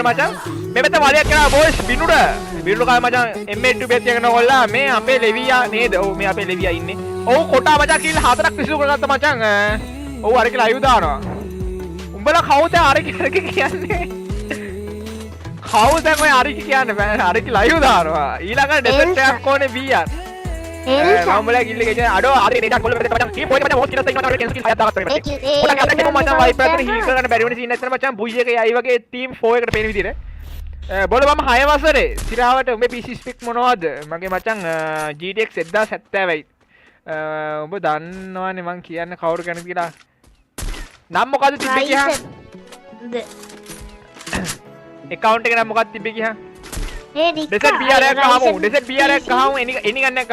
මචං මේ පැත්ත වලියක් කරා බොයිස් බිනුර කාලේ මචං M82 බෙත් එකන කොල්ලා මේ අපේ ලෙවියා නේද ඔව් මේ අපේ ලෙවියා ඉන්නේ ඔව් කොටා මචං කිල් 4ක් විසු කරගත්ත මචං ඔව් අර කියලා අයු දානවා උඹලා කවුද අර කියන්නේ කවුද ඔය අර කියන්නේ අර කියලා අයු දානවා ඊළඟ ඩෙසර්ට් එකක් ඕනේ බීයන් මමලා කිල්ල ගෙජ අඩෝ අර ඩේටා කොල්ල මෙතන මචං කී පොයි මචං හොස් කියලා තියෙනවා අර කෙන්ස්කිල් හයක් දාගත්තා වෙන්නේ පොඩක් අර කෙනෙක් මචං වයිප් එකකට හීල් කරගන්න බැරි වෙන සීන් එකක් මචං බුයි එකේ යයි වගේ ටීම් 4 එකට පේන විදිහට බෝල මම 6 වසරේ සිරාවට උඹේ PC ස්පෙක් මොනවද මගේ මචං GTX 1070යි උඹ දන්නවනේ මං කියන්න කවුරු කෙනෙක් කියලා නම් මොකද්ද තිබ්බේ කියා account එක නම් මොකක්ද තිබ්බේ කියා ඩෙසර්ට් BR එකක් ගහමු ඩෙසර්ට් BR එකක් ගහමු එනි ගන්නක්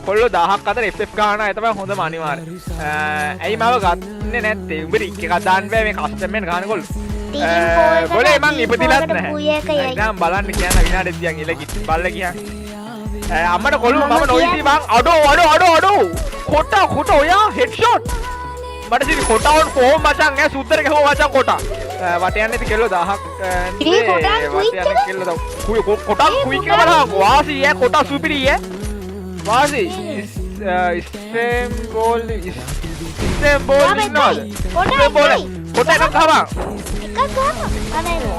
කොල්ලෝ 1000ක් අතර FF ගහනවා ඒ තමයි හොඳම අනිවාර්ය ඇයි මම ගන්නේ නැත්තේ උඹට එකක් දාන්න බෑ මේ කස්ටම් එකෙන් ගහන කොල්ලෝ ගොලේ මං ඉපදිලත් නැහැ දැන් බලන්න කියන විනාඩියක් තියන් ඉල කිත් බල්ල කියා අම්මට කොල්ලෝ මම නොයිසි මං අඩෝ කොට ඔයා හෙඩ්ෂොට් මට සිරි කොටාවන් කොහොම මචං ඈ සුද්දර ගහුවා මචං කොටා වට යන්නේ කෙල්ලෝ 1000ක් වට යන්නේ කෙල්ලෝ කොටා කුයික් එක බලහන් වාසි ඈ කොටා සුපිරි ඈ වාසි ස්ටෙම් බෝල් ඉන්නවද කොටා එකක් ගහපන්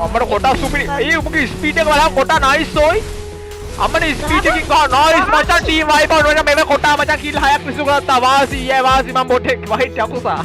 අම්මට කොටා සුපිරි ඒ උඹගේ ස්පීඩ් එක බලහන් කොටා නයිස් ඔයි අම්මනේ ස්පීඩ් එකකින් ගහ නයිස් මචං ටීම් වයිප් අවුට් වෙන මේ කොටා මචං කිල් 6ක් විසු කරත්තා වාසි ඈ වාසි මම බොට් එක වයිට් යකුසා